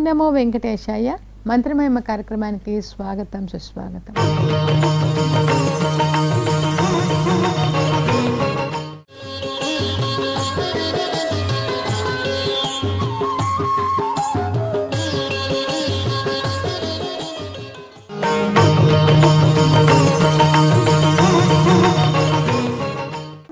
నమో వెంకటేశాయ. మంత్రమహిమ కార్యక్రమానికి స్వాగతం, సుస్వాగతం.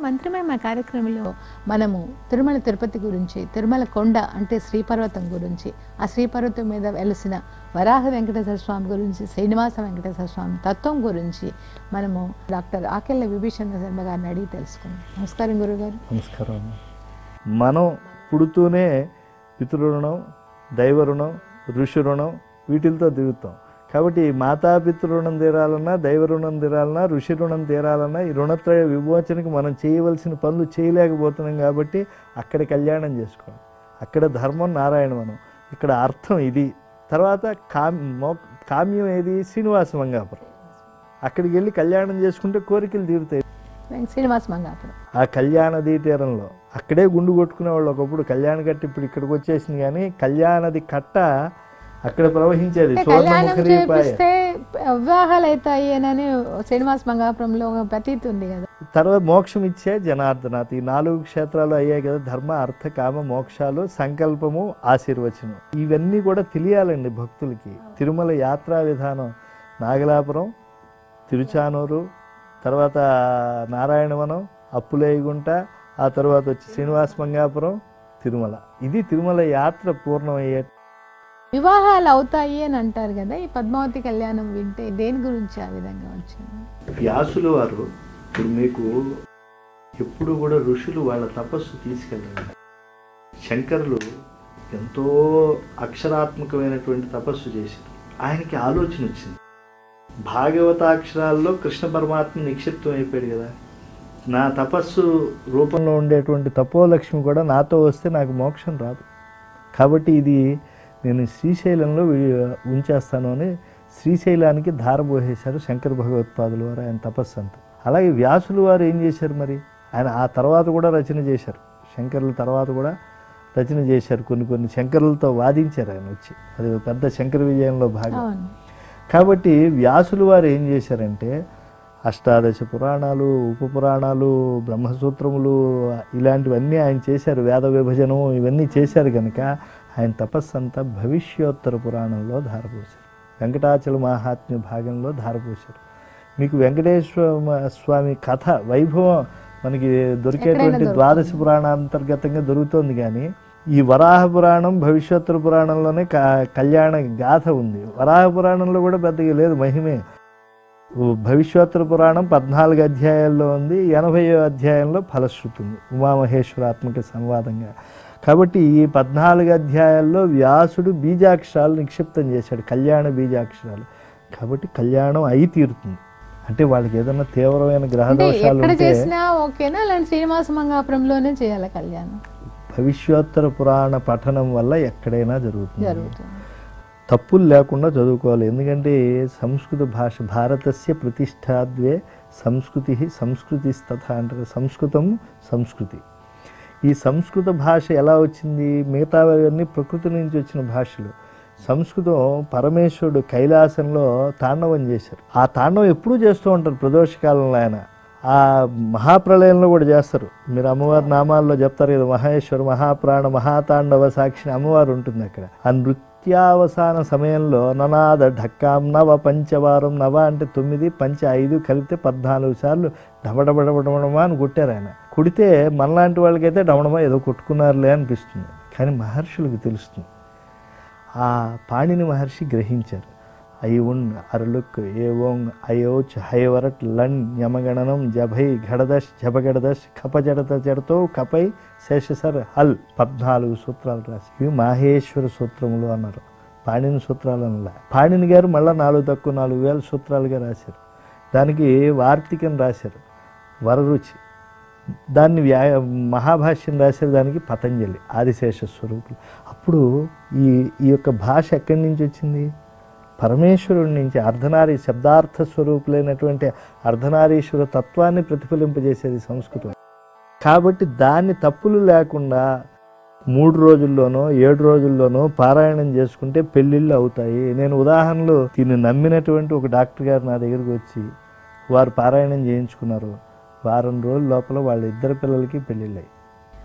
మంత్రమహిమ కార్యక్రమంలో మనము తిరుమల తిరుపతి గురించి, తిరుమల కొండ అంటే శ్రీపర్వతం గురించి, ఆ శ్రీపర్వతం మీద వెలిసిన వరాహ వెంకటేశ్వర స్వామి గురించి, శ్రీనివాస వెంకటేశ్వర స్వామి తత్వం గురించి మనము డాక్టర్ ఆకెళ్ళ విభీషణ శర్మ గారిని అడిగి తెలుసుకున్నాం. నమస్కారం గురుగారు. నమస్కారం. మనం పుడుతూనే పితృరుణం, దైవ రుణం, ఋషి రుణం వీటితో దిగుతాం. కాబట్టి మాతాపితృ తీరాలన్నా, దైవ రుణం తీరాలన్నా, ఋషి రుణం తీరాలన్నా ఈ రుణత్రయ విమోచనకి మనం చేయవలసిన పనులు చేయలేకపోతున్నాం. కాబట్టి అక్కడ కళ్యాణం చేసుకోవాలి. అక్కడ ధర్మం నారాయణవనం, ఇక్కడ అర్థం ఇది. తర్వాత కామ్యం ఏది? శ్రీనివాస మంగాపురం. అక్కడికి వెళ్ళి కళ్యాణం చేసుకుంటే కోరికలు తీరుతాయి. శ్రీనివాస మంగాపురం ఆ కళ్యాణది తీరంలో అక్కడే గుండు కొట్టుకునేవాళ్ళు ఒకప్పుడు. కళ్యాణ కట్ట ఇప్పుడు ఇక్కడికి వచ్చేసింది, కానీ కళ్యాణది కట్ట అక్కడ ప్రవహించేది. వివాహాలు అవుతాయి అని శ్రీనివాస మంగాపురంలో ప్రతీతి ఉంది కదా. తర్వాత మోక్షం ఇచ్చే జనార్దనాథ్. ఈ 4 క్షేత్రాలు అయ్యాయి కదా, ధర్మ అర్థ కామ మోక్షాలు, సంకల్పము, ఆశీర్వచనం. ఇవన్నీ కూడా తెలియాలండి భక్తులకి. తిరుమల యాత్రా విధానం నాగలాపురం, తిరుచానూరు, తర్వాత నారాయణవనం, అప్పులేయగుంట, ఆ తర్వాత వచ్చి శ్రీనివాస మంగాపురం, తిరుమల. ఇది తిరుమల యాత్ర పూర్ణమయ్యే. వివాహాలు అవుతాయి అని అంటారు కదా, ఈ పద్మావతి కళ్యాణం వింటే దేని గురించి ఆ విధంగా వచ్చింది? వ్యాసులు వారు ఇప్పుడు మీకు ఎప్పుడు కూడా ఋషులు వాళ్ళ తపస్సు తీసుకెళ్ళారు. శంకరులు ఎంతో అక్షరాత్మకమైనటువంటి తపస్సు చేశారు. ఆయనకి ఆలోచన వచ్చింది. భాగవతాక్షరాల్లో కృష్ణ పరమాత్మ నిక్షిప్తం అయిపోయాడు కదా, నా తపస్సు రూపంలో ఉండేటువంటి తపోలక్ష్మి కూడా నాతో వస్తే నాకు మోక్షం రాదు. కాబట్టి ఇది నేను శ్రీశైలంలో ఉంచేస్తాను అని శ్రీశైలానికి ధారపోసేశారు శంకర భగవత్పాదులు వారు, ఆయన తపస్సు అంతా. అలాగే వ్యాసులు వారు ఏం చేశారు మరి? ఆయన ఆ తర్వాత కూడా రచన చేశారు. శంకరుల తర్వాత కూడా రచన చేశారు. కొన్ని శంకరులతో వాదించారు ఆయన వచ్చి. అది పెద్ద శంకర విజయంలో భాగం. కాబట్టి వ్యాసులు వారు ఏం చేశారంటే అష్టాదశ పురాణాలు, ఉపపురాణాలు, బ్రహ్మసూత్రములు ఇలాంటివన్నీ ఆయన చేశారు. వేద విభజనం ఇవన్నీ చేశారు కనుక ఆయన తపస్సు అంతా భవిష్యోత్తర పురాణంలో ధారపోశారు. వెంకటాచల మహాత్మ్య భాగంలో ధారపోశారు. మీకు వెంకటేశ్వర స్వామి కథ వైభవం మనకి దొరికేటువంటి ద్వాదశ పురాణాంతర్గతంగా దొరుకుతుంది. కానీ ఈ వరాహ పురాణం, భవిష్యోత్తర పురాణంలోనే కళ్యాణ గాథ ఉంది. వరాహ పురాణంలో కూడా పెద్దగా లేదు, మహిమే. భవిష్యోత్తర పురాణం 14 అధ్యాయాల్లో ఉంది, 80వ అధ్యాయంలో ఫలశ్రుతి ఉంది, ఉమామహేశ్వరాత్మక సంవాదంగా. కాబట్టి ఈ 14 అధ్యాయాల్లో వ్యాసుడు బీజాక్షరాలు నిక్షిప్తం చేశాడు, కళ్యాణ బీజాక్షరాలు. కాబట్టి కళ్యాణం అయి తీరుతుంది. అంటే వాళ్ళకి ఏదైనా తీవ్రమైన గ్రహదోషాలు ఉంటే శ్రీనివాస మంగాపురంలోనే చేయాలి కళ్యాణం. భవిష్యోత్తర పురాణ పఠనం వల్ల ఎక్కడైనా జరుగుతుంది. తప్పులు లేకుండా చదువుకోవాలి. ఎందుకంటే సంస్కృత భాష భారతస్య ప్రతిష్టాద్వే సంస్కృతి సంస్కృతిస్తథ అంటారు. సంస్కృతం సంస్కృతి. ఈ సంస్కృత భాష ఎలా వచ్చింది? మిగతావన్నీ ప్రకృతి నుంచి వచ్చిన భాషలు. సంస్కృతం పరమేశ్వరుడు కైలాసంలో తాండవం చేశారు. ఆ తాండవం ఎప్పుడూ చేస్తూ ఉంటారు ప్రదోషకాలంలో. ఆయన ఆ మహాప్రళయంలో కూడా చేస్తారు. మీరు అమ్మవారి నామాల్లో చెప్తారు కదా, మహేశ్వర, మహాప్రాణ, మహాతాండవ సాక్షిని అమ్మవారు ఉంటుంది అక్కడ. ఆ నృత్యావసాన సమయంలో ననాద ఢక్కాం నవ పంచవారం, నవ అంటే 9, పంచ 5 కలిపితే 14 సార్లు డబడబడబడమా అని కొట్టారు ఆయన. కొడితే మనలాంటి వాళ్ళకైతే డమడమా ఏదో కొట్టుకున్నారులే అనిపిస్తుంది, కానీ మహర్షులకు తెలుస్తుంది. ఆ పాణిని మహర్షి గ్రహించారు. ఐవున్ అరలుక్ ఏవోంగ్ అయోచ్ హైవరట్ లన్ యమగణనం జభై ఘడదశ్ జపగడదశ్ కపజడత జడతో కపై శేషసర్ హల్ 14 సూత్రాలు రాసి ఇవి మాహేశ్వర సూత్రములు అన్నారు. పాణిని సూత్రాలు అనలా. పాణిని గారు మళ్ళీ 4 తక్కువ 4,000 సూత్రాలుగా రాశారు. దానికి వార్తికం రాశారు, వరరుచి. దాన్ని మహాభాష్యం రాశారు, దానికి పతంజలి ఆదిశేష స్వరూపులు. అప్పుడు ఈ యొక్క భాష ఎక్కడి నుంచి వచ్చింది? పరమేశ్వరుడి నుంచి. అర్ధనారీ శబ్దార్థ స్వరూపులైనటువంటి అర్ధనారీశ్వర తత్వాన్ని ప్రతిఫలింపజేసేది సంస్కృతం. కాబట్టి దాన్ని తప్పులు లేకుండా 3 రోజుల్లోనో 7 రోజుల్లోనో పారాయణం చేసుకుంటే పెళ్ళిళ్ళు అవుతాయి. నేను ఉదాహరణలు దీన్ని నమ్మినటువంటి ఒక డాక్టర్ గారు నా దగ్గరికి వచ్చి వారు పారాయణం చేయించుకున్నారు. వారం రోజుల లోపల వాళ్ళ ఇద్దరు పిల్లలకి పెళ్ళిళ్ళాయి.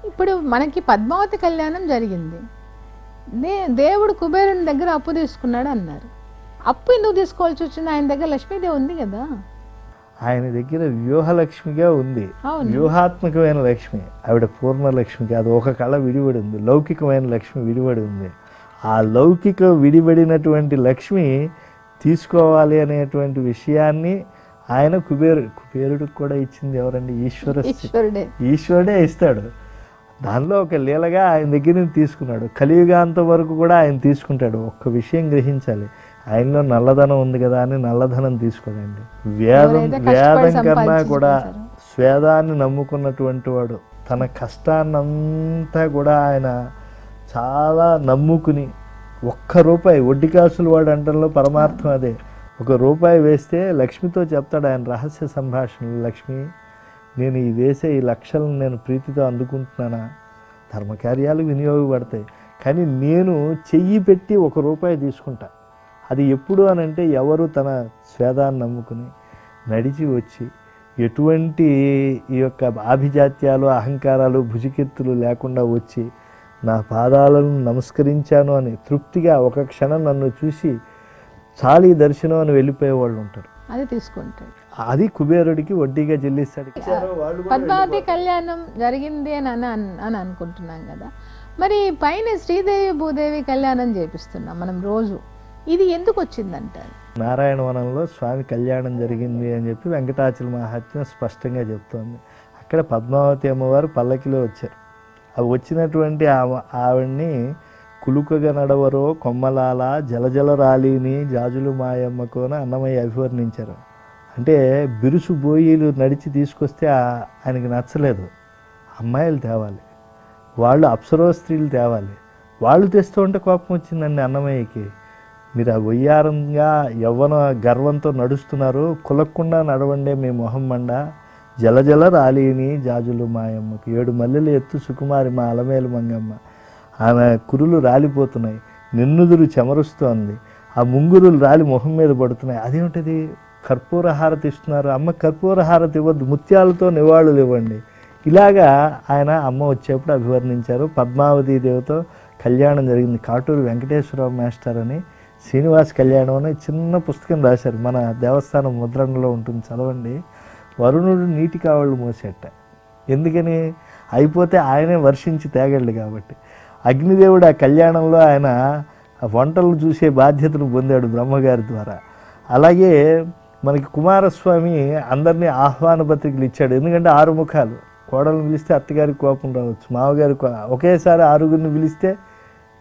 ఇప్పుడు మనకి పద్మావతి కళ్యాణం జరిగింది. దేవుడు కుబేరుని దగ్గర అప్పు తీసుకున్నాడు అన్నారు. అప్పు ఎందుకు తీసుకోవాల్సి వచ్చింది? ఆయన దగ్గర లక్ష్మీదేవి ఉంది కదా. ఆయన దగ్గర వ్యూహలక్ష్మిగా ఉంది, వ్యూహాత్మకమైన లక్ష్మి. ఆవిడ పూర్ణలక్ష్మి కాదు, ఒక కళ విడిపడి ఉంది. లౌకికమైన లక్ష్మి విడిపడి ఉంది. ఆ లౌకిక విడిపడినటువంటి లక్ష్మి తీసుకోవాలి అనేటువంటి విషయాన్ని ఆయన కుబేరుడికి కూడా ఇచ్చింది ఎవరండి? ఈశ్వరుడే ఇస్తాడు. దానిలో ఒక లీలగా ఆయన దగ్గర నుంచి తీసుకున్నాడు. కలియుగాంతం వరకు కూడా ఆయన తీసుకుంటాడు. ఒక్క విషయం గ్రహించాలి, ఆయనలో నల్లధనం ఉంది కదా అని నల్లధనం తీసుకోడండి. వేదం కన్నా కూడా స్వేదాన్ని నమ్ముకున్నటువంటి వాడు తన కష్టాన్నంతా కూడా ఆయన చాలా నమ్ముకుని ₹1 వడ్డీ కాసులు వాడు అంటంలో పరమార్థం అదే. ₹1 వేస్తే లక్ష్మితో చెప్తాడు ఆయన రహస్య సంభాషణలు. లక్ష్మి, నేను ఈ వేసే ఈ లక్షలను నేను ప్రీతితో అందుకుంటున్నానా? ధర్మకార్యాలు వినియోగపడతాయి, కానీ నేను చెయ్యి పెట్టి ₹1 తీసుకుంటా. అది ఎప్పుడు అనంటే ఎవరు తన స్వేదాన్ని నమ్ముకుని నడిచి వచ్చి ఎటువంటి ఈ యొక్క ఆభిజాత్యాలు అహంకారాలు భుజికెత్తులు లేకుండా వచ్చి నా పాదాలను నమస్కరించాను అని తృప్తిగా ఒక క్షణం నన్ను చూసి చాలీ దర్శనం అని వెళ్ళిపోయేవాళ్ళు ఉంటారు. అది తీసుకుంటాడు. అది కుబేరుడికి వడ్డీగా చెల్లిస్తాడు. పద్మావతి కళ్యాణం జరిగింది అని అనుకుంటున్నాం కదా. మరి పైన శ్రీదేవి భూదేవి కళ్యాణం చేపిస్తున్నాం మనం రోజు. ఇది ఎందుకు వచ్చిందంటారు? నారాయణవనంలో స్వామి కళ్యాణం జరిగింది అని చెప్పి వెంకటాచల మహాత్మ్యం స్పష్టంగా చెప్తోంది. అక్కడ పద్మావతి అమ్మవారు పల్లకిలో వచ్చారు. అవి వచ్చినటువంటి ఆవిడ్ని కులుకగా నడవరో కొమ్మలాల జలజల రాలిని జాజులు మాయమ్మకోన అన్నమయ్య అభివర్ణించారు. అంటే బిరుసు బోయిలు నడిచి తీసుకొస్తే ఆయనకి నచ్చలేదు. అమ్మాయిలు తేవాలి, వాళ్ళు అప్సరో స్త్రీలు తేవాలి. వాళ్ళు తెస్తూ ఉంటే కోపం వచ్చిందండి అన్నమయ్యకి. మీరు ఆ వయ్యారంగా యవ్వన గర్వంతో నడుస్తున్నారు, కులక్కుండా నడవండే మీ మొహం మండ. జలజల రాలిని జాజులు మాయమ్మకు 7 మల్లెలు ఎత్తు సుకుమారి మా అలమేలు మంగమ్మ. ఆమె కురులు రాలిపోతున్నాయి, నిన్నుదురు చెమరుస్తోంది, ఆ ముంగురులు రాలి మొహం మీద పడుతున్నాయి. అదేమిటిది? కర్పూర హారతి ఇస్తున్నారు. అమ్మ కర్పూర హారతి ఇవ్వద్దు, ముత్యాలతో నివాళులు ఇవ్వండి. ఇలాగా ఆయన అమ్మ వచ్చేప్పుడు అభివర్ణించారు. పద్మావతీ దేవితో కళ్యాణం జరిగింది. కాటూరు వెంకటేశ్వరరావు మాస్టర్ అని శ్రీనివాస్ కళ్యాణం అని చిన్న పుస్తకం రాశారు. మన దేవస్థానం ముద్రణలో ఉంటుంది, చదవండి. వరుణుడు నీటి కావళ్ళు మోసేట. ఎందుకని? అయిపోతే ఆయనే వర్షించి తేగలడు కాబట్టి. అగ్నిదేవుడు ఆ కళ్యాణంలో ఆయన వంటలు చూసే బాధ్యతను పొందాడు బ్రహ్మగారి ద్వారా. అలాగే మనకి కుమారస్వామి అందరినీ ఆహ్వాన పత్రికలు ఇచ్చాడు. ఎందుకంటే 6 ముఖాలు. కోడలను పిలిస్తే అత్తగారికి కోపం రావచ్చు, మామగారికి ఒకేసారి 6గురిని పిలిస్తే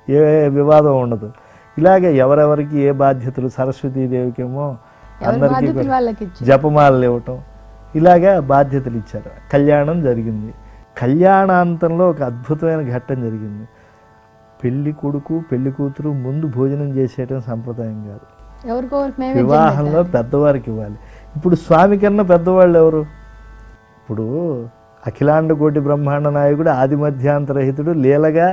ఏ వివాదం ఉండదు. ఇలాగే ఎవరెవరికి ఏ బాధ్యతలు, సరస్వతీదేవికేమో అందరికీ జపమాలలు ఇవ్వటం, ఇలాగా బాధ్యతలు ఇచ్చారు. కళ్యాణం జరిగింది. కళ్యాణాంతంలో ఒక అద్భుతమైన ఘట్టం జరిగింది. పెళ్లి కొడుకు పెళ్లి కూతురు ముందు భోజనం చేసేయటం సంప్రదాయం కాదు. వివాహంలో పెద్దవారికి ఇవ్వాలి. ఇప్పుడు స్వామి కన్నా పెద్దవాళ్ళు ఎవరు? ఇప్పుడు అఖిలాండ కోటి బ్రహ్మాండ నాయకుడు ఆది మధ్యాంతరహితుడు లీలగా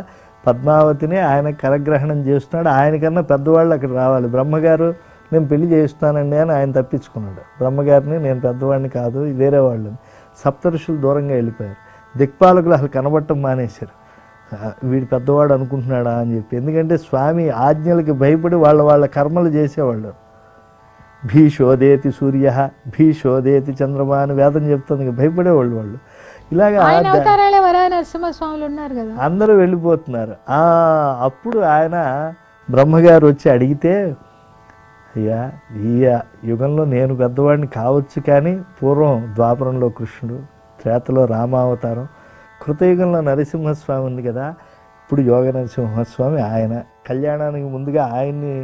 పద్మావతిని ఆయన కరగ్రహణం చేస్తున్నాడు. ఆయనకన్నా పెద్దవాళ్ళు అక్కడ రావాలి. బ్రహ్మగారు నేను పెళ్లి చేయిస్తానండి అని ఆయన తప్పించుకున్నాడు. బ్రహ్మగారిని నేను పెద్దవాడిని కాదు, వేరే వాళ్ళని. సప్తఋషులు దూరంగా వెళ్ళిపోయారు. దిక్పాలకులు అసలు కనబడటం మానేశారు. వీడు పెద్దవాడు అనుకుంటున్నాడా అని చెప్పి. ఎందుకంటే స్వామి ఆజ్ఞలకి భయపడి వాళ్ళ కర్మలు చేసేవాళ్ళు. భీషోదేతి సూర్య భీషోదేతి చంద్రమా అని వేదం చెప్తుంది. భయపడేవాళ్ళు వాళ్ళు. ఇలాగా అందరూ వెళ్ళిపోతున్నారు. అప్పుడు ఆయన బ్రహ్మగారు వచ్చి అడిగితే, అయ్యా ఈ యుగంలో నేను పెద్దవాడిని కావచ్చు, కానీ పూర్వం ద్వాపరంలో కృష్ణుడు, త్రేతలో రామావతారం, కృతయుగంలో నరసింహస్వామి ఉంది కదా, ఇప్పుడు యోగ నరసింహస్వామి ఆయన. కళ్యాణానికి ముందుగా ఆయన్ని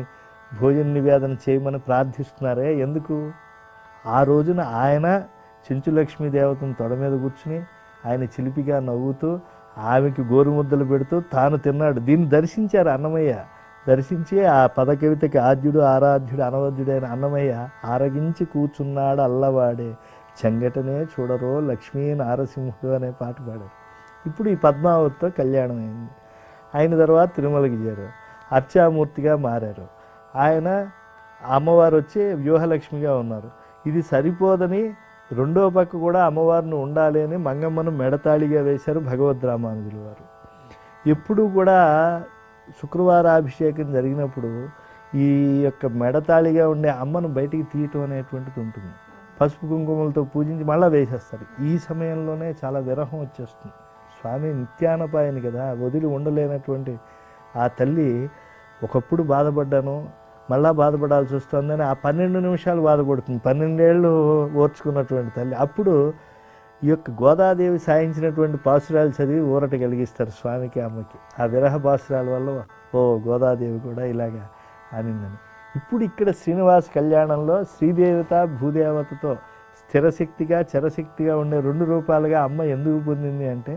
భోజన నివేదన చేయమని ప్రార్థిస్తున్నారే. ఎందుకు? ఆ రోజున ఆయన చెంచులక్ష్మీ దేవతను తొడ మీద కూర్చుని ఆయన చిలిపిగా నవ్వుతూ ఆమెకి గోరుముద్దలు పెడుతూ తాను తిన్నాడు. దీన్ని దర్శించారు అన్నమయ్య. దర్శించి ఆ పదకవితకి ఆద్యుడు ఆరాధ్యుడు అనవద్యుడైన అన్నమయ్య ఆరగించి కూర్చున్నాడు అల్లవాడే చెంగటనే చూడరో లక్ష్మీ నారసింహుడు అనే పాట పాడారు. ఇప్పుడు ఈ పద్మావతితో కళ్యాణం అయింది. ఆయన తర్వాత తిరుమలకి చేరారు, అర్చామూర్తిగా మారారు. ఆయన అమ్మవారు వచ్చి వ్యూహలక్ష్మిగా ఉన్నారు. ఇది సరిపోదని రెండో పక్క కూడా అమ్మవారిని ఉండాలి అని మంగమ్మను మెడతాళిగా వేశారు భగవద్ రామానుజుల వారు. ఎప్పుడు కూడా శుక్రవారాభిషేకం జరిగినప్పుడు ఈ యొక్క మెడతాళిగా ఉండే అమ్మను బయటికి తీయటం అనేటువంటిది ఉంటుంది. పసుపు కుంకుమలతో పూజించి మళ్ళీ వేసేస్తారు. ఈ సమయంలోనే చాలా విరహం వచ్చేస్తుంది. స్వామి నిత్యానపాయని కదా, వదిలి ఉండలేనటువంటి ఆ తల్లి ఒకప్పుడు బాధపడ్డాను, మళ్ళా బాధపడాల్సి వస్తుందని ఆ 12 నిమిషాలు బాధపడుతుంది. 12 ఏళ్ళు ఓర్చుకున్నటువంటి తల్లి. అప్పుడు ఈ యొక్క గోదాదేవి సాయించినటువంటి పాసురాలు చదివి ఊరట కలిగిస్తారు స్వామికి, అమ్మకి. ఆ విరహ పాసురాల వల్ల ఓ గోదాదేవి కూడా ఇలాగా అనిందని. ఇప్పుడు ఇక్కడ శ్రీనివాస కళ్యాణంలో శ్రీదేవత భూదేవతతో స్థిరశక్తిగా చరశక్తిగా ఉండే 2 రూపాలుగా అమ్మ ఎందుకు పొందింది అంటే,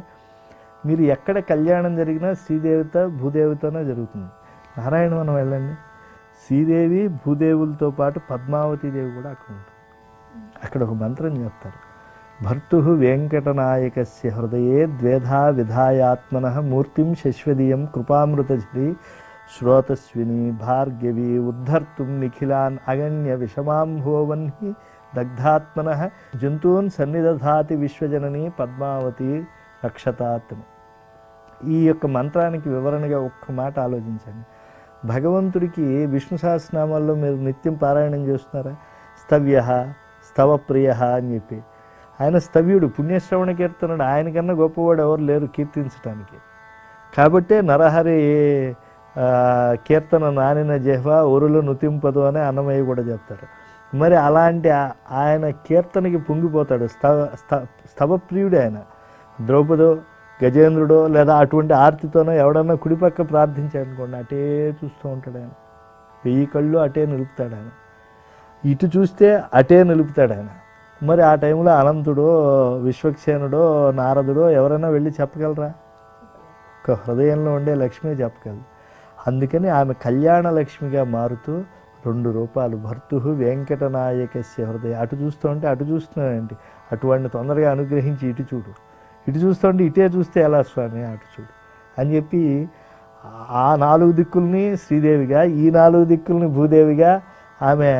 మీరు ఎక్కడ కళ్యాణం జరిగినా శ్రీదేవత భూదేవితోనే జరుగుతుంది. నారాయణవనం వెళ్ళండి, శ్రీదేవి భూదేవులతో పాటు పద్మావతీదేవి కూడా అక్కడ ఉంటుంది. అక్కడ ఒక మంత్రం చెప్తారు, భర్తు వెంకటనాయకస్య హృదయే ద్వేధా విధాయాత్మన మూర్తిం శశ్వదీయం కృపామృతఝరీ శ్రోతస్విని భార్గవి ఉద్ధర్తుం నిఖిలాన్ అగణ్య విషమాంభోవన్హి దగ్ధాత్మన జంతూన్ సన్నిదధాతి విశ్వజనని పద్మావతి రక్షతాత్. ఈ యొక్క మంత్రానికి వివరణగా ఒక్క మాట ఆలోచించండి. భగవంతుడికి విష్ణు సహస్రనామాల్లో మీరు నిత్యం పారాయణం చేస్తున్నారా? స్తవ్య స్తవప్రియ అని చెప్పి ఆయన స్తవ్యుడు, పుణ్యశ్రవణ కీర్తనుడు. ఆయనకన్నా గొప్పవాడు ఎవరు లేరు కీర్తించడానికి. కాబట్టే నరహరి కీర్తన నానిన జహ్వ ఒరులు నుతింపదు అని అన్నమయ్య కూడా చెప్తారు. మరి అలాంటి ఆయన కీర్తనకి పొంగిపోతాడు. స్తవప్రియుడు ఆయన. ద్రౌపదో గజేంద్రుడో లేదా అటువంటి ఆర్తితోనో ఎవడన్నా కుడిపక్క ప్రార్థించాడనుకోండి, అటే చూస్తూ ఉంటాడు ఆయన. 1000 కళ్ళు అటే నిలుపుతాడు ఆయన. ఇటు చూస్తే అటే నిలుపుతాడు ఆయన. మరి ఆ టైంలో అనంతుడో విశ్వక్సేనుడో నారదుడో ఎవరైనా వెళ్ళి చెప్పగలరా? ఒక హృదయంలో ఉండే లక్ష్మి చెప్పగలదు. అందుకని ఆమె కళ్యాణ లక్ష్మిగా మారుతూ 2 రూపాలు. భర్తు వెంకటనాయకస్య హృదయ. అటు చూస్తూ ఉంటే అటు చూస్తున్నానండి, అటువంటి తొందరగా అనుగ్రహించి ఇటు చూడు, ఇటు చూస్తుంటే ఇటే చూస్తే ఎలా స్వామి, అటు చూడు అని చెప్పి ఆ 4 దిక్కుల్ని శ్రీదేవిగా, ఈ 4 దిక్కుల్ని భూదేవిగా ఆమె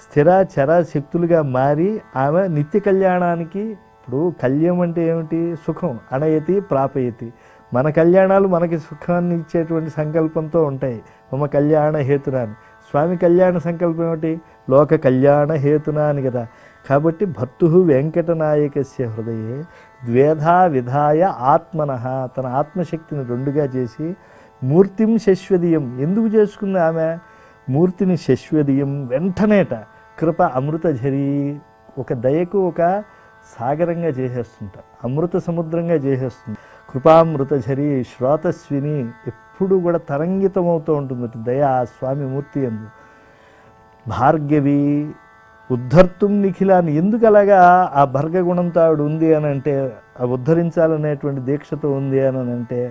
స్థిర చర శక్తులుగా మారి ఆమె నిత్య కళ్యాణానికి. ఇప్పుడు కళ్యం అంటే ఏమిటి? సుఖం. అనయతి ప్రాపయతి. మన కళ్యాణాలు మనకి సుఖాన్ని ఇచ్చేటువంటి సంకల్పంతో ఉంటాయి. మమ కళ్యాణ హేతున అని. స్వామి కళ్యాణ సంకల్పం ఏమిటి? లోక కళ్యాణ హేతున అని కదా. కాబట్టి భర్తు వెంకటనాయకస్య హృదయే ద్వేధా విధాయ ఆత్మన, తన ఆత్మశక్తిని 2గా చేసి మూర్తిం శశ్వదీయం. ఎందుకు చేసుకుంది ఆమె మూర్తిని? శశ్వదీయం, వెంటనేట కృప అమృతఝరీ, ఒక దయకు ఒక సాగరంగా చేసేస్తుంట, అమృత సముద్రంగా చేసేస్తుంది. కృపామృతఝరీ శ్రోతస్విని, ఎప్పుడు కూడా తరంగితమవుతూ ఉంటుంది దయ ఆ స్వామి మూర్తి యందు. భార్గవి ఉద్ధర్తుం నిఖిలాన్ని. ఎందుకు అలాగా ఆ భర్గగుణంతో ఆవిడ ఉంది అని అంటే, ఆ ఉద్ధరించాలనేటువంటి దీక్షతో ఉంది అని అంటే,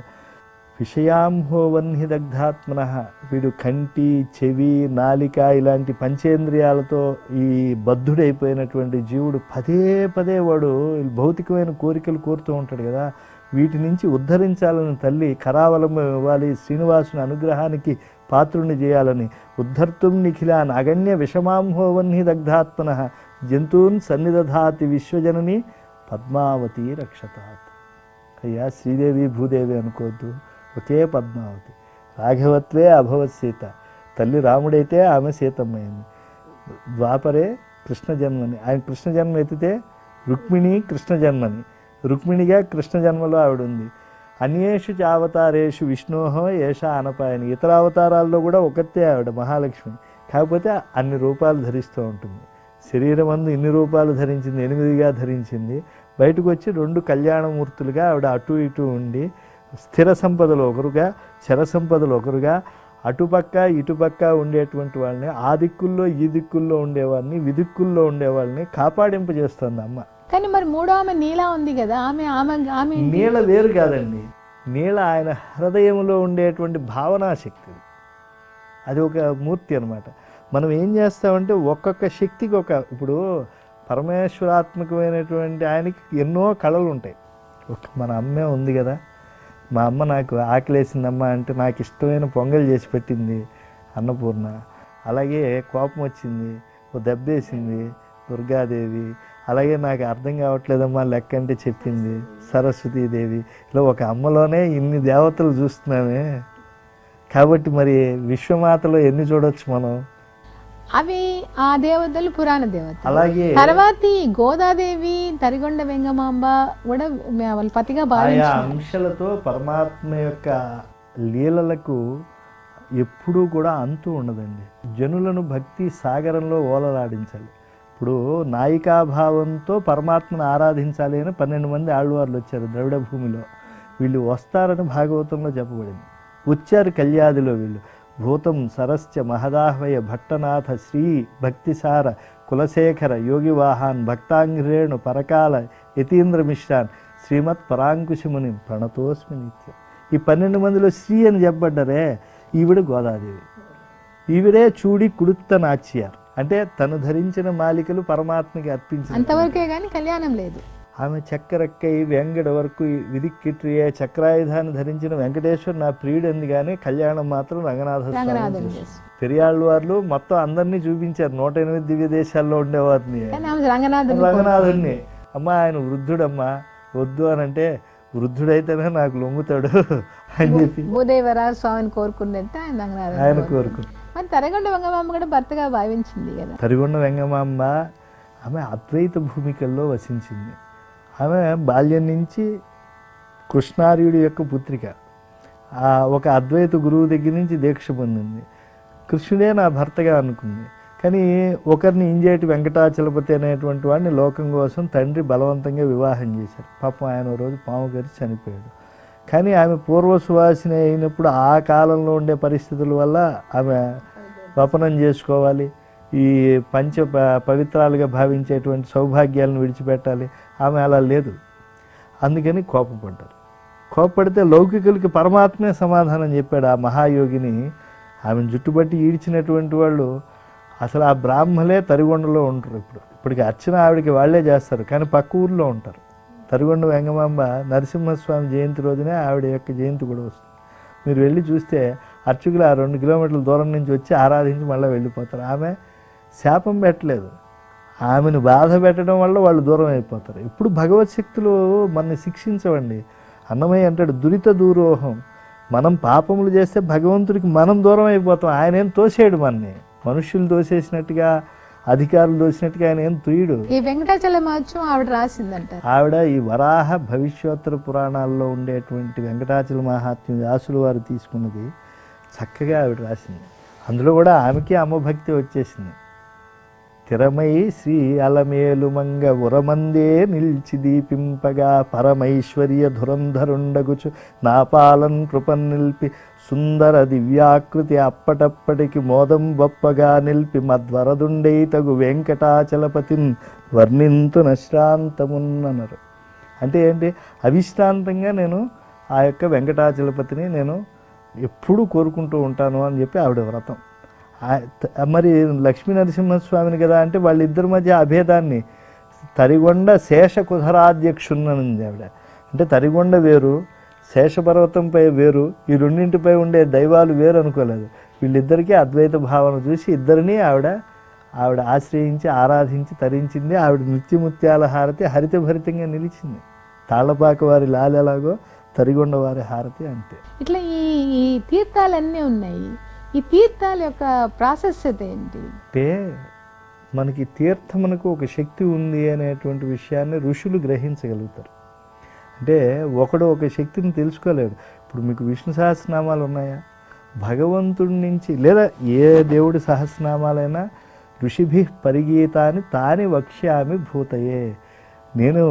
విషయాంభోవన్హి దగ్ధాత్మన. వీడు కంటి చెవి నాలిక ఇలాంటి పంచేంద్రియాలతో ఈ బద్ధుడైపోయినటువంటి జీవుడు పదే పదే వాడు భౌతికమైన కోరికలు కోరుతూ ఉంటాడు కదా. వీటి నుంచి ఉద్ధరించాలని తల్లి కరావలంబం ఇవ్వాలి, శ్రీనివాసుని అనుగ్రహానికి పాత్రుని చేయాలని. ఉద్ధర్తుం నిఖిలాన్ అగణ్య విషమాంహోవన్హి దగ్ధాత్మన జంతూన్ సన్నిదధాతి విశ్వజనని పద్మావతి రక్షతాత్. అయ్యా శ్రీదేవి భూదేవి అనుకోవద్దు, ఒకే పద్మావతి. రాఘవత్వే అభవత్ సీత. తల్లి రాముడైతే ఆమె సీతమ్మయింది. ద్వాపరే కృష్ణ జన్మని. ఆయన కృష్ణ జన్మ ఎత్తితే రుక్మిణి కృష్ణ జన్మని. రుక్మిణిగా కృష్ణ జన్మలో ఆవిడ ఉంది. అన్యేషు చ అవతారేషు విష్ణోహో ఏష అనపాయని. ఇతర అవతారాల్లో కూడా ఒకతే ఆవిడ మహాలక్ష్మి. కాకపోతే అన్ని రూపాలు ధరిస్తూ ఉంటుంది. శరీరం అందు ఇన్ని రూపాలు ధరించింది, 8గా ధరించింది. బయటకు వచ్చి 2 కళ్యాణమూర్తులుగా ఆవిడ అటు ఇటు ఉండి స్థిర సంపదలు ఒకరుగా, చర సంపదలు ఒకరుగా, అటుపక్క ఇటుపక్క ఉండేటువంటి వాళ్ళని, ఆ దిక్కుల్లో ఈ దిక్కుల్లో ఉండేవాళ్ళని, విదిక్కుల్లో ఉండేవాళ్ళని కాపాడింపజేస్తుంది అమ్మ. కానీ మరి 3వ ఆమె నీల ఉంది కదా, ఆమె ఆమె ఆమె నీల వేరు కాదండి. నీల ఆయన హృదయంలో ఉండేటువంటి భావనాశక్తి, అది ఒక మూర్తి అనమాట. మనం ఏం చేస్తామంటే ఒక్కొక్క శక్తికి ఒక, ఇప్పుడు పరమేశ్వరాత్మకమైనటువంటి ఆయనకి ఎన్నో కళలు ఉంటాయి. మన అమ్మే ఉంది కదా, మా అమ్మ నాకు ఆకలేసిందమ్మా అంటే నాకు ఇష్టమైన పొంగల్ చేసి పెట్టింది అన్నపూర్ణ. అలాగే కోపం వచ్చింది, ఓ దెబ్బేసింది దుర్గాదేవి. అలాగే నాకు అర్థం కావట్లేదమ్మా లెక్క అంటే చెప్పింది సరస్వతీదేవి. ఇలా ఒక అమ్మలోనే ఇన్ని దేవతలు చూస్తున్నామే. కాబట్టి మరి విశ్వమాతలో ఎన్ని చూడొచ్చు మనం? అవి ఆ దేవతలు పురాణ దేవతలు. అలాగే తర్వాత గోదాదేవి, తరిగొండ వెంగమాంబ కూడా వాళ్ళ పతిగా ఆయా భావించారు. అంశాలతో పరమాత్మ యొక్క లీలలకు ఎప్పుడూ కూడా అంతు ఉండదండి. జనులను భక్తి సాగరంలో ఓలలాడించాలి. ఇప్పుడు నాయికాభావంతో పరమాత్మను ఆరాధించాలి అని 12 మంది ఆళ్వార్లు వచ్చారు ద్రవిడ భూమిలో. వీళ్ళు వస్తారని భాగవతంలో చెప్పబడింది. వచ్చారు కళ్యాదిలో వీళ్ళు. భూతం సరస్య మహదాహ్వయ భట్టనాథ శ్రీ భక్తిసార కులశేఖర యోగివాహాన్ భక్తాంగ్రేణు పరకాల యతీంద్ర మిశ్రాన్ శ్రీమత్ పరాంకుశముని ప్రణతోస్మి నిత్యం. ఈ 12 మందిలో శ్రీ అని చెప్పబడ్డారే, ఈవిడ గోదాదేవి. ఈవిడే చూడి కుడుత్త నాచ్యార్ అంటే తను ధరించిన మాలికలు పరమాత్మకి అర్పించింది. అంతవరకే కానీ కళ్యాణం లేదు. ఆమె చక్కరక్కై వెంగడ వరకు విధిక్కిట్రియే చక్రాయుధాన్ని ధరించిన వెంకటేశ్వర్ నా ప్రియుడంది, కానీ కళ్యాణం మాత్రం రంగనాథ స్వామి. పెరియాళ్ళు వారు మొత్తం అందరినీ చూపించారు. 108 దివ్య దేశాల్లో ఉండేవారిని రంగనాథుడిని. అమ్మా ఆయన వృద్ధుడమ్మా, వద్దు అని అంటే వృద్ధుడైతేనే నాకు లొంగుతాడు అని చెప్పి భూదేవరాజ స్వామిని కోరుకున్నట్టు ఆయన కోరుకున్నాడు. మరి తరిగొండ వెంగమాంబ కూడా భర్తగా భావించింది కదా. తరిగొండ వెంగమాంబ ఆమె అద్వైత భూమికల్లో వసించింది. ఆమె బాల్యం నుంచి కృష్ణార్యుడి యొక్క పుత్రిక. ఒక అద్వైత గురువు దగ్గర నుంచి దీక్ష పొందింది. కృష్ణుడే నా భర్తగా అనుకుంది. కానీ ఒకరిని ఇంజేటి వెంకటాచలపతి అనేటువంటి వాడిని లోకం కోసం తండ్రి బలవంతంగా వివాహం చేశారు. పాపం ఆయన రోజు పాము గరిచి చనిపోయాడు. కానీ ఆమె పూర్వ సువాసిని అయినప్పుడు ఆ కాలంలో ఉండే పరిస్థితుల వల్ల ఆమె వపనం చేసుకోవాలి, ఈ పంచ పవిత్రాలుగా భావించేటువంటి సౌభాగ్యాలను విడిచిపెట్టాలి. ఆమె అలా లేదు. అందుకని కోపపడ్డారు. కోపపడితే లౌకికులకి పరమాత్మే సమాధానం చెప్పాడు. ఆ మహాయోగిని ఆమెను జుట్టుబట్టి ఈడ్చినటువంటి వాళ్ళు అసలు ఆ బ్రాహ్మలే తరిగొండలో ఉంటారు. ఇప్పటికి అర్చన ఆవిడకి వాళ్ళే చేస్తారు, కానీ పక్క ఊర్లో ఉంటారు. తరిగొండ వెంగమాంబ నరసింహస్వామి జయంతి రోజునే ఆవిడ యొక్క జయంతి కూడా వస్తుంది. మీరు వెళ్ళి చూస్తే అర్చకులు ఆ 2 కిలోమీటర్ల దూరం నుంచి వచ్చి ఆరాధించి మళ్ళీ వెళ్ళిపోతారు. ఆమె శాపం పెట్టలేదు, ఆమెను బాధ పెట్టడం వల్ల వాళ్ళు దూరం అయిపోతారు. ఇప్పుడు భగవత్ శక్తులు మనని శిక్షించవండి. అన్నమయ్య అంటాడు దురిత దూరోహం. మనం పాపములు చేస్తే భగవంతుడికి మనం దూరం అయిపోతాం. ఆయన ఏం తోసేయడు మనని. మనుష్యులు దోసేసినట్టుగా, అధికారులు దోసినట్టుగా ఆయన ఏం తుయ్యడు. ఈ వెంకటాచల మహత్యం ఆవిడ రాసిందంట. ఆవిడ ఈ వరాహ భవిష్యోత్తర పురాణాల్లో ఉండేటువంటి వెంకటాచల మహాత్మ్యం వ్యాసుల వారు తీసుకున్నది చక్కగా ఆవిడ రాసింది. అందులో కూడా ఆమెకి అమ్మభక్తి వచ్చేసింది. తిరమై శ్రీ అలమేలుమంగ ఉరమందే నిల్చి దీపింపగా పరమైశ్వర్య ధురంధరుండగుచు నాపాలన్ కృపన్ నిల్పి సుందర దివ్యాకృతి అప్పటప్పటికి మోదం బొప్పగా నిల్పి మద్వరదుండై తగు వెంకటాచలపతిన్ వర్ణింతు నశ్రాంతమున్నన్నారు. అంటే ఏంటి? అవిశ్రాంతంగా నేను ఆ యొక్క వెంకటాచలపతిని నేను ఎప్పుడూ కోరుకుంటూ ఉంటాను అని చెప్పి ఆవిడ వ్రతం. మరి లక్ష్మీ నరసింహస్వామిని కదా అంటే వాళ్ళిద్దరి మధ్య అభేదాన్ని తరిగొండ శేష కుధరాధ్యక్షున్నది ఆవిడ. అంటే తరిగొండ వేరు, శేషపర్వతంపై వేరు, ఈ రెండింటిపై ఉండే దైవాలు వేరు అనుకోలేదు. వీళ్ళిద్దరికీ అద్వైత భావన చూసి ఇద్దరినీ ఆవిడ ఆశ్రయించి ఆరాధించి తరించింది. ఆవిడ నిత్యముత్యాల హారతి హరితభరితంగా నిలిచింది. తాళ్లపాక వారి లాలెలాగో తరిగొండ వారి హారతి అంతే. ఇట్లా ఈ తీర్థాలన్నీ ఉన్నాయి. ఈ తీర్థాల యొక్క ప్రాశస్యత ఏంటి అంటే మనకి తీర్థమునకు ఒక శక్తి ఉంది అనేటువంటి విషయాన్ని ఋషులు గ్రహించగలుగుతారు. అంటే ఒకడు ఒక శక్తిని తెలుసుకోలేడు. ఇప్పుడు మీకు విష్ణు సహస్రనామాలు ఉన్నాయా? భగవంతుడి నుంచి లేదా ఏ దేవుడి సహస్రనామాలైనా ఋషిభి పరిగీతాన్ని తాని వక్ష్యామి భూతయే. నేను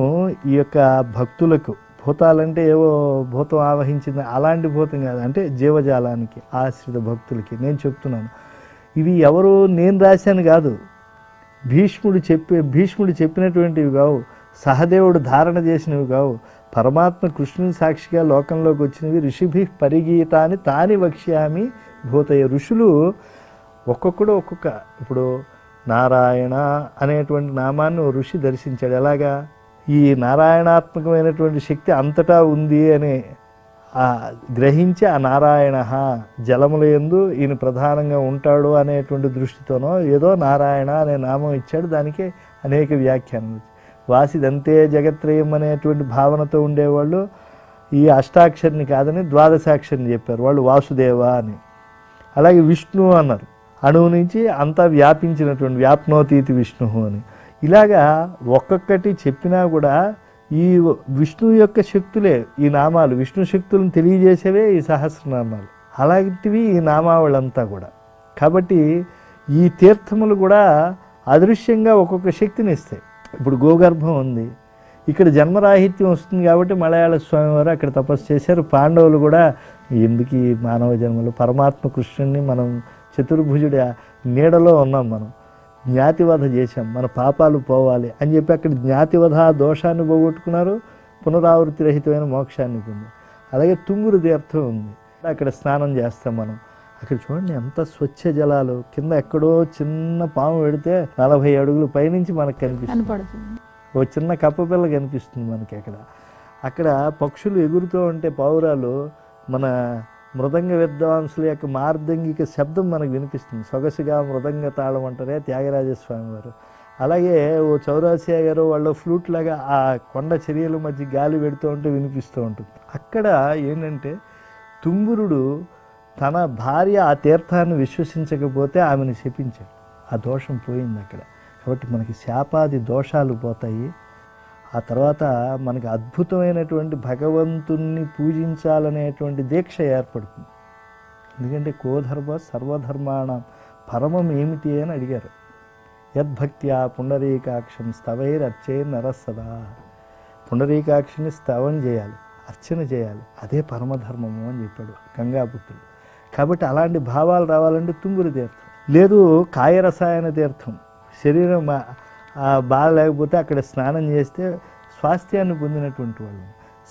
ఈ యొక్క భక్తులకు, భూతాలంటే ఏవో భూతం ఆవహించింది అలాంటి భూతం కాదు, అంటే జీవజాలానికి ఆశ్రిత భక్తులకి నేను చెప్తున్నాను. ఇవి ఎవరు నేను రాశాను కాదు, భీష్ముడు చెప్పినటువంటివి కావు, సహదేవుడు ధారణ చేసినవి కావు, పరమాత్మ కృష్ణుని సాక్షిగా లోకంలోకి వచ్చినవి. ఋషిభి పరిగీతాన్ని తాని వక్ష్యామి భూతయ్య. ఋషులు ఒక్కొక్కడు ఒక్కొక్క, ఇప్పుడు నారాయణ అనేటువంటి నామాన్ని ఓ ఋషి దర్శించాడు. ఎలాగా? ఈ నారాయణాత్మకమైనటువంటి శక్తి అంతటా ఉంది అని గ్రహించి ఆ నారాయణ జలముల యందు ఈయన ప్రధానంగా ఉంటాడు అనేటువంటి దృష్టితోనో ఏదో నారాయణ అనే నామం ఇచ్చాడు. దానికి అనేక వ్యాఖ్యానాలు. వాసిదంతే జగత్రయం అనేటువంటి భావనతో ఉండేవాళ్ళు ఈ అష్టాక్షరిని కాదని ద్వాదశాక్షరిని చెప్పారు వాళ్ళు, వాసుదేవ అని. అలాగే విష్ణు అన్నారు, అణువు నుంచి అంతా వ్యాపించినటువంటి వ్యాప్నోతీతి విష్ణు అని. ఇలాగా ఒక్కొక్కటి చెప్పినా కూడా ఈ విష్ణువు యొక్క శక్తులే ఈ నామాలు, విష్ణు శక్తులను తెలియజేసేవే ఈ సహస్రనామాలు. అలాంటివి ఈ నామావళంతా కూడా. కాబట్టి ఈ తీర్థములు కూడా అదృశ్యంగా ఒక్కొక్క శక్తిని ఇస్తాయి. ఇప్పుడు గోగర్భం ఉంది, ఇక్కడ జన్మరాహిత్యం వస్తుంది కాబట్టి మలయాళ స్వామి వారు అక్కడ తపస్సు చేశారు. పాండవులు కూడా ఎందుకు ఈ మానవ జన్మలు, పరమాత్మ కృష్ణుడిని మనం చతుర్భుజుడి నీడలో ఉన్నాం, మనం జ్ఞాతివధ చేశాం, మన పాపాలు పోవాలి అని చెప్పి అక్కడ జ్ఞాతివధ దోషాన్ని పోగొట్టుకున్నారు, పునరావృత్తి రహితమైన మోక్షాన్ని పొందారు. అలాగే తుంగురు తీర్థం ఉంది, అక్కడ స్నానం చేస్తాం మనం. అక్కడ చూడండి ఎంత స్వచ్ఛ జలాలు, కింద ఎక్కడో చిన్న పాము పెడితే 40 అడుగులు పైనుంచి మనకు కనిపిస్తుంది, ఓ చిన్న కప్పపిల్ల కనిపిస్తుంది మనకి. అక్కడ పక్షులు ఎగురుతూ ఉంటే పావురాలు, మన మృదంగ విద్వాంసుల యొక్క మార్దంగిక శబ్దం మనకు వినిపిస్తుంది. సొగసుగా మృదంగ తాళం అంటారే త్యాగరాజస్వామి వారు. అలాగే ఓ చౌరాసియా గారు వాళ్ళ ఫ్లూట్ లాగా ఆ కొండ చర్యల మధ్య గాలి పెడుతూ ఉంటే వినిపిస్తూ ఉంటుంది. అక్కడ ఏంటంటే తుంగురుడు తన భార్య ఆ తీర్థాన్ని విశ్వసించకపోతే ఆమెను శపించాడు, ఆ దోషం పోయింది అక్కడ. కాబట్టి మనకి శాపాది దోషాలు పోతాయి. ఆ తర్వాత మనకి అద్భుతమైనటువంటి భగవంతుణ్ణి పూజించాలనేటువంటి దీక్ష ఏర్పడుతుంది. ఎందుకంటే కోధర్మ సర్వధర్మాణం పరమం ఏమిటి అని అడిగారు. యద్భక్త్యా పుండరీకాక్షం స్తవైరర్చే నరసదా. పుండరీకాక్షిని స్తవం చేయాలి, అర్చన చేయాలి, అదే పరమధర్మము అని చెప్పాడు గంగాపుత్రుడు. కాబట్టి అలాంటి భావాలు రావాలంటే తుంగురు తీర్థం. లేదు కాయరసాయన తీర్థం, శరీరం బాగా లేకపోతే అక్కడ స్నానం చేస్తే స్వాస్థ్యాన్ని పొందినటువంటి వాళ్ళు.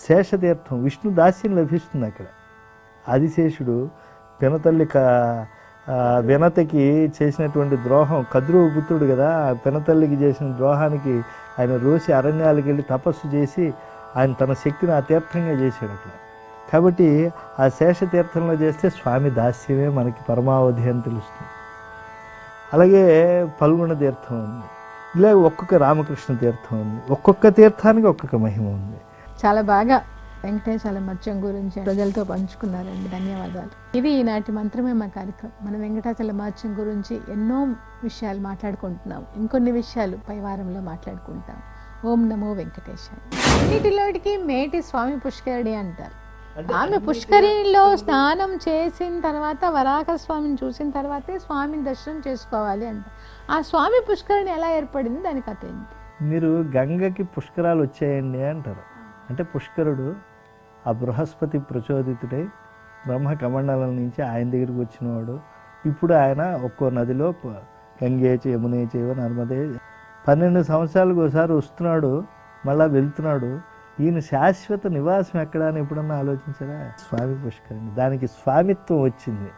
శేషతీర్థం, విష్ణు దాస్యం లభిస్తుంది అక్కడ. ఆదిశేషుడు పినతల్లి వినతకి చేసినటువంటి ద్రోహం, కద్రువ పుత్రుడు కదా, పినతల్లికి చేసిన ద్రోహానికి ఆయన రోసి అరణ్యాలకు వెళ్ళి తపస్సు చేసి ఆయన తన శక్తిని ఆ తీర్థంగా చేశాడు అక్కడ. కాబట్టి ఆ శేషతీర్థంలో చేస్తే స్వామి దాస్యమే మనకి పరమావధి అని తెలుస్తుంది. అలాగే పల్గొన తీర్థం ఉంది, ఇలా ఒక్కొక్క రామకృష్ణ తీర్థం ఉంది, ఒక్కొక్క తీర్థానికి ఒక్కొక్క మహిమ ఉంది. చాలా బాగా వెంకటేశాల మత్స్యం గురించి ప్రజలతో పంచుకున్నారండి, ధన్యవాదాలు. ఇది ఈనాటి మంత్రమేమ కార్యక్రమం. మనం వెంకటాచల మత్స్యం గురించి ఎన్నో విషయాలు మాట్లాడుకుంటున్నాం, ఇంకొన్ని విషయాలు పై వారంలో మాట్లాడుకుంటాం. ఓం నమో వెంకటేశాయ. అన్నిటిలోకి మేటి స్వామి పుష్కరిణి అంటారు. ఆమె పుష్కరిణిలో స్నానం చేసిన తర్వాత వరాహ స్వామిని చూసిన తర్వాతే స్వామిని దర్శనం చేసుకోవాలి అంట. ఆ స్వామి పుష్కరిణి ఎలా ఏర్పడింది, దాని కథ ఏంటి? మీరు గంగకి పుష్కరాలు వచ్చాయండి అంటారు. అంటే పుష్కరుడు ఆ బృహస్పతి ప్రచోదితుడై బ్రహ్మ కమండలం నుంచి ఆయన దగ్గరికి వచ్చినవాడు. ఇప్పుడు ఆయన ఒక్కో నదిలో గంగే యమునే చైవ నర్మదే 12 సంవత్సరాలకు ఒకసారి వస్తున్నాడు, మళ్ళా వెళ్తున్నాడు. ఈయన శాశ్వత నివాసం ఎక్కడ అని ఎప్పుడన్నా ఆలోచించారా? స్వామి పుష్కరిణి, దానికి స్వామిత్వం వచ్చింది.